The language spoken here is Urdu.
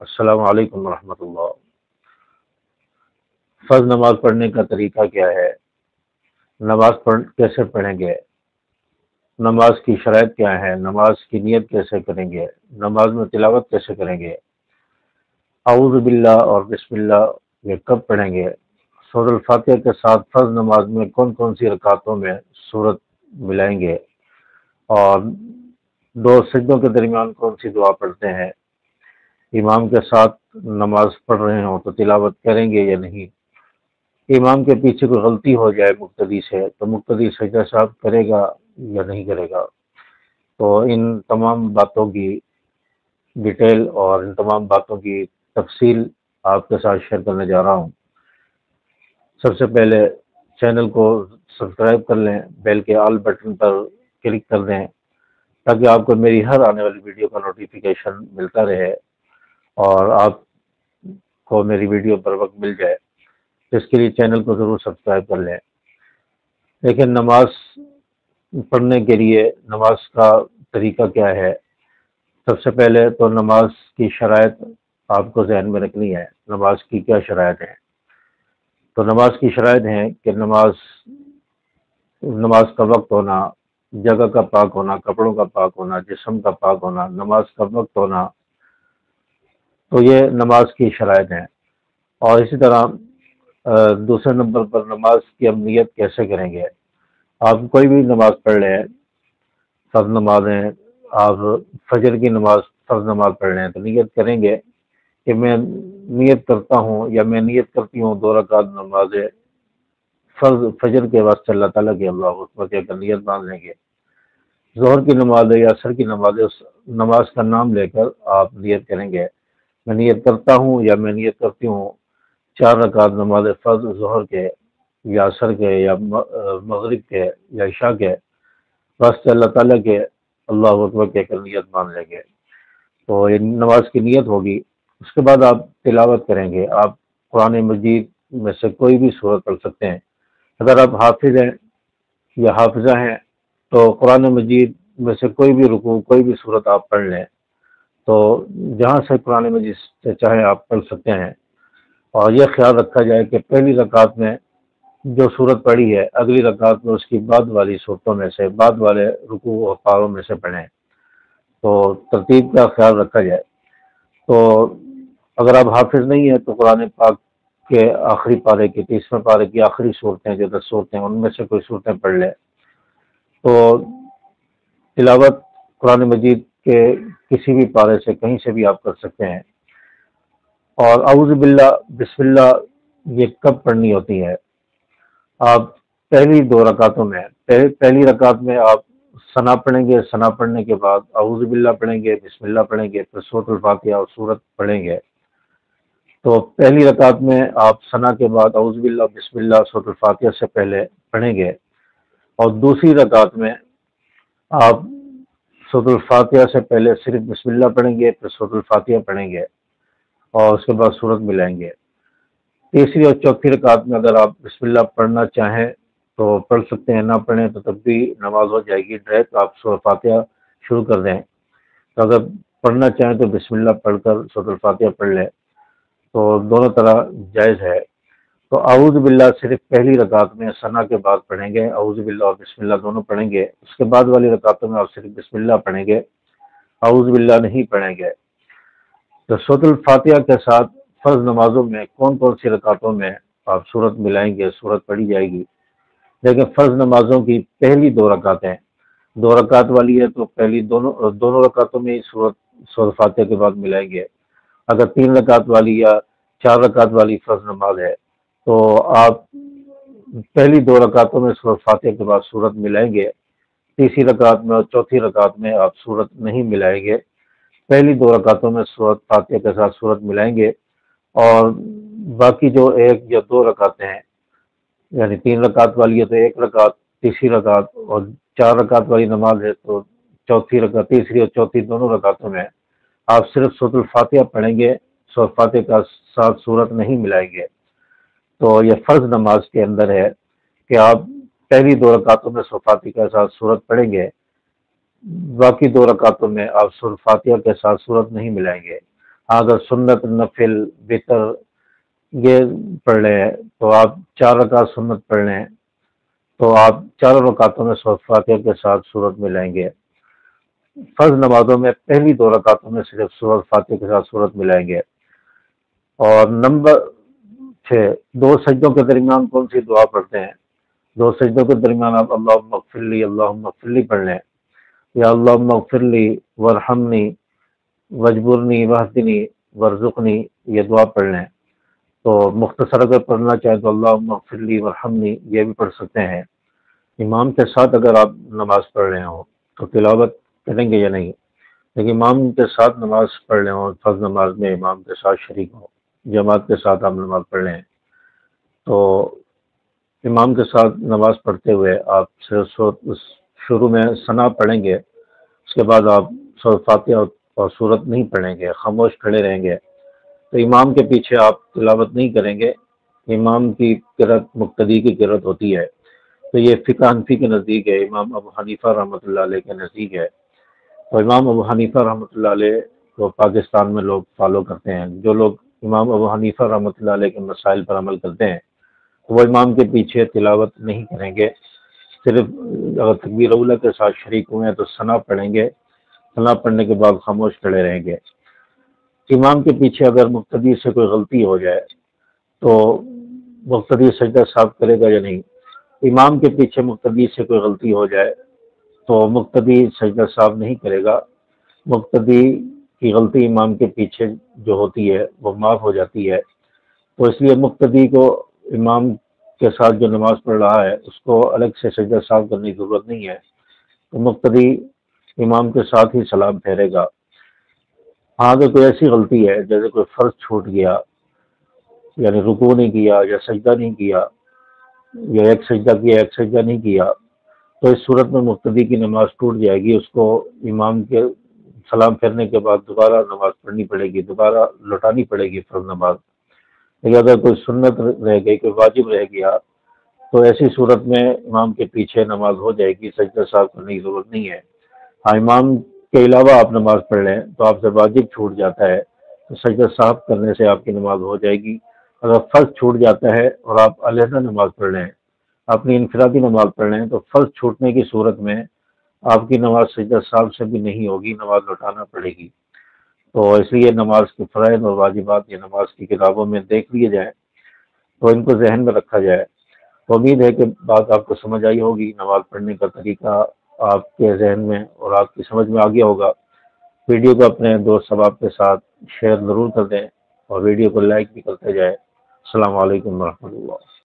السلام علیکم ورحمۃ اللہ۔ فرض نماز پڑھنے کا طریقہ کیا ہے؟ کیسے پڑھیں گے؟ نماز کی شرائط کیا ہے؟ نماز کی نیت کیسے کریں گے؟ نماز میں تلاوت کیسے کریں گے؟ اعوذ باللہ اور بسم اللہ یہ کب پڑھیں گے؟ سورۃ الفاتحہ کے ساتھ فرض نماز میں کون کون سی رکعتوں میں سورت ملائیں گے؟ اور دو سجدوں کے درمیان کون سی دعا پڑھتے ہیں؟ امام کے ساتھ نماز پڑھ رہے ہوں تو تلاوت کریں گے یا نہیں؟ امام کے پیچھے کوئی غلطی ہو جائے مقتدی سے تو مقتدی سجدہ صاحب کرے گا یا نہیں کرے گا؟ تو ان تمام باتوں کی ڈیٹیل اور ان تمام باتوں کی تفصیل آپ کے ساتھ شیئر کرنے جا رہا ہوں۔ سب سے پہلے چینل کو سبسکرائب کر لیں، بیل کے آل بٹن پر کلک کر دیں تاکہ آپ کو میری ہر آنے والی ویڈیو کا نوٹیفیکیشن ملتا رہے اور آپ کو میری ویڈیو پر وقت مل جائے۔ اس کے لیے چینل کو ضرور سبسکرائب کر لیں۔ لیکن نماز پڑھنے کے لیے نماز کا طریقہ کیا ہے؟ سب سے پہلے تو نماز کی شرائط آپ کو ذہن میں رکھنی ہے۔ نماز کی کیا شرائط ہیں؟ تو نماز کی شرائط ہیں کہ نماز کا وقت ہونا، جگہ کا پاک ہونا، کپڑوں کا پاک ہونا، جسم کا پاک ہونا، نماز کا وقت ہونا، تو یہ نماز کی شرائط ہیں۔ اور اسی طرح دوسرے نمبر پر نماز کی ہم نیت کیسے کریں گے؟ آپ کوئی بھی نماز پڑھ لیں، فرض نمازیں، آپ فجر کی نماز فرض نماز پڑھ لیں تو نیت کریں گے کہ میں نیت کرتا ہوں یا میں نیت کرتی ہوں 2 رکعت نماز فرض فجر کے واسطے اللہ تعالیٰ کی اللہ اکبر کہہ کر نیت باندھ لیں گے۔ ظہر کی نماز ہے یا عصر کی نماز ہے، اس نماز کا نام لے کر آپ نیت کریں گے، میں نیت کرتا ہوں یا میں نیت کرتی ہوں 4 رکعت نماز فرض ظہر کے یا عصر کے یا مغرب کے یا عشاء کے واسطے اللہ تعالیٰ کے اللہ اکبر کہہ کر نیت باندھ لیں گے۔ تو یہ نماز کی نیت ہوگی۔ اس کے بعد آپ تلاوت کریں گے۔ آپ قرآن مجید میں سے کوئی بھی سورت پڑھ سکتے ہیں۔ اگر آپ حافظ ہیں یا حافظہ ہیں تو قرآن مجید میں سے کوئی بھی رکوع کوئی بھی سورت آپ پڑھ لیں، تو جہاں سے قرآن مجید سے چاہے آپ پڑھ سکتے ہیں۔ اور یہ خیال رکھا جائے کہ پہلی رکعت میں جو سورت پڑھی ہے اگلی رکعت میں اس کی بعد والی صورتوں میں سے بعد والے رکوع و پاروں میں سے پڑھیں، تو ترتیب کا خیال رکھا جائے۔ تو اگر آپ حافظ نہیں ہیں تو قرآن پاک کے آخری پارے کی 30ویں پارے کی آخری صورتیں جو 10 صورتیں ان میں سے کوئی صورتیں پڑھ لیں۔ تو تلاوت قرآن مجید کے کسی بھی پارے سے کہیں سے بھی آپ کر سکتے ہیں۔ اور اعوذ باللہ بسم اللہ یہ کب پڑھنی ہوتی ہے؟ آپ پہلی 2 رکعتوں میں پہلی رکعت میں آپ ثنا پڑھیں گے، ثنا پڑھنے کے بعد اعوذ باللہ پڑھیں گے، بسم اللہ پڑھیں گے، پھر سورۃ الفاتحہ اور سورت پڑھیں گے۔ تو پہلی رکعت میں آپ ثنا کے بعد اعوذ باللہ بسم اللہ سورۃ الفاتحہ سے پہلے پڑھیں گے، اور دوسری رکعت میں آپ سورۃ الفاتحہ سے پہلے صرف بسم اللہ پڑھیں گے، پھر سورۃ الفاتحہ پڑھیں گے اور اس کے بعد سورت ملائیں گے۔ تیسری اور چوتھی رکعت میں اگر آپ بسم اللہ پڑھنا چاہیں تو پڑھ سکتے ہیں، نہ پڑھیں تو تب بھی نماز ہو جائے گی، ڈائریکٹ آپ سورۃ فاتحہ شروع کر دیں۔ تو اگر پڑھنا چاہیں تو بسم اللہ پڑھ کر سورۃ الفاتحہ پڑھ لیں، تو دونوں طرح جائز ہے۔ تو اعوذ باللہ صرف پہلی رکعت میں ثنا کے بعد پڑھیں گے، اعوذ باللہ اور بسم اللہ دونوں پڑھیں گے۔ اس کے بعد والی رکعتوں میں آپ صرف بسم اللہ پڑھیں گے، اعوذ باللہ نہیں پڑھیں گے۔ تو سورۃ الفاتحہ کے ساتھ فرض نمازوں میں کون کون سی رکعتوں میں آپ سورت ملائیں گے، سورت پڑھی جائے گی؟ لیکن فرض نمازوں کی پہلی 2 رکعتیں 2 رکعت والی ہے تو پہلی دونوں رکعتوں میں سورۃ فاتحہ کے بعد ملائیں گے۔ اگر 3 رکعت والی یا 4 رکعت والی فرض نماز ہے تو آپ پہلی 2 رکعتوں میں سورۃ فاتحہ کے بعد سورت ملائیں گے، تیسری رکعت میں اور چوتھی رکعت میں آپ سورت نہیں ملائیں گے، پہلی 2 رکعتوں میں سورۃ فاتحہ کے ساتھ سورت ملائیں گے، اور باقی جو 1 یا 2 رکعتیں ہیں یعنی 3 رکعت والی ہے تو 1 رکعت، تیسری رکعت، اور 4 رکعت والی نماز ہے تو چوتھی رکعت، تیسری اور چوتھی دونوں رکعتوں میں آپ صرف سورۃ الفاتحہ پڑھیں گے، سورۃ فاتحہ کا ساتھ سورت نہیں ملائیں گے۔ تو یہ فرض نماز کے اندر ہے کہ آپ پہلی 2 رکعتوں میں سورۃ فاتحہ کے ساتھ سورت پڑھیں گے، باقی 2 رکعتوں میں آپ سورۃ فاتحہ کے ساتھ سورت نہیں ملائیں گے۔ اگر سنت نفل وتر یہ پڑھ رہے ہیں تو آپ 4 رکعت سنت پڑھ لیں تو آپ چاروں رکعتوں میں سورۃ فاتحہ کے ساتھ سورت ملائیں گے. فرض نمازوں میں پہلی 2 رکعتوں میں صرف سورۃ فاتحہ کے ساتھ سورت ملائیں گے. اور نمبر 6، 2 سجدوں کے درمیان کون سی دعا پڑھتے ہیں؟ 2 سجدوں کے درمیان آپ اللہم اغفر لی اللہم اغفر لی پڑھ لیں، یا اللہم اغفر لی ورحمنی وجبرنی وحدنی ورزقنی، یہ دعا پڑھ لیں. تو مختصر اگر پڑھنا چاہیں تو اللہم اغفر لی ورحمنی یہ بھی پڑھ سکتے ہیں. امام کے ساتھ اگر آپ نماز پڑھ رہے ہوں تو تلاوت کریں گے یا نہیں؟ لیکن امام کے ساتھ نماز پڑھ رہے ہوں، فرض نماز میں امام کے ساتھ شریک ہوں، جماعت کے ساتھ آپ نماز پڑھ رہے ہیں، تو امام کے ساتھ نماز پڑھتے ہوئے آپ صرف شروع میں ثنا پڑھیں گے، اس کے بعد آپ سورۃ فاتحہ اور سورت نہیں پڑھیں گے، خاموش کھڑے رہیں گے. تو امام کے پیچھے آپ تلاوت نہیں کریں گے. امام کی قرأت مقتدی کی قرأت ہوتی ہے. تو یہ فقہ حنفی کے نزدیک ہے، امام ابو حنیفہ رحمۃ اللہ علیہ کے نزدیک ہے. تو امام ابو حنیفہ رحمۃ اللہ علیہ کو پاکستان میں لوگ فالو کرتے ہیں. جو لوگ امام ابو حنیفہ رحمۃ اللہ علیہ کے مسائل پر عمل کرتے ہیں تو وہ امام کے پیچھے تلاوت نہیں کریں گے، صرف اگر تکبیر اولیٰ کے ساتھ شریک ہوئے ہیں تو ثنا پڑھیں گے، ثنا پڑھنے کے بعد خاموش کھڑے رہیں گے. امام کے پیچھے اگر مقتدی سے کوئی غلطی ہو جائے تو مقتدی سجدہ صاحب کرے گا یا نہیں؟ امام کے پیچھے مقتدی سے کوئی غلطی ہو جائے تو مقتدی سجدہ صاحب نہیں کرے گا. مقتدی کی غلطی امام کے پیچھے جو ہوتی ہے وہ معاف ہو جاتی ہے. تو اس لیے مقتدی کو امام کے ساتھ جو نماز پڑھ رہا ہے اس کو الگ سے سجدہ صاحب کرنے کی ضرورت نہیں ہے. تو مقتدی امام کے ساتھ ہی سلام پھیرے گا. ہاں اگر کوئی ایسی غلطی ہے جیسے کوئی فرض چھوٹ گیا، یعنی رکوع نہیں کیا یا سجدہ نہیں کیا، یا ایک سجدہ کیا ایک سجدہ نہیں کیا، تو اس صورت میں مقتدی کی نماز ٹوٹ جائے گی. اس کو امام کے سلام پھیرنے کے بعد دوبارہ نماز پڑھنی پڑے گی، دوبارہ لوٹانی پڑے گی فرض نماز. لیکن اگر کوئی سنت رہ گئی، کوئی واجب رہ گیا، تو ایسی صورت میں امام کے پیچھے نماز ہو جائے گی، سجدہ صاحب کرنے کی ضرورت نہیں ہے. ہاں امام کے علاوہ آپ نماز پڑھ لیں تو آپ سے واجب چھوٹ جاتا ہے تو سجدہ صاحب کرنے سے آپ کی نماز ہو جائے گی. اگر فرض چھوٹ جاتا ہے اور آپ علیحدہ نماز پڑھ رہے ہیں، اپنی انفرادی نماز پڑھ رہے ہیں، تو فرض چھوٹنے کی صورت میں آپ کی نماز سجدہ صاحب سے بھی نہیں ہوگی، نماز لوٹانا پڑے گی. تو اس لیے نماز کے فرائض اور واجبات یہ نماز کی کتابوں میں دیکھ لیے جائیں تو ان کو ذہن میں رکھا جائے. تو امید ہے کہ بات آپ کو سمجھ آئی ہوگی، نماز پڑھنے کا طریقہ آپ کے ذہن میں اور آپ کی سمجھ میں آ گیا ہوگا. ویڈیو کو اپنے دوست احباب کے ساتھ شیئر ضرور کر دیں اور ویڈیو کو لائک بھی کرتے جائیں. السلام علیکم ورحمۃ اللہ.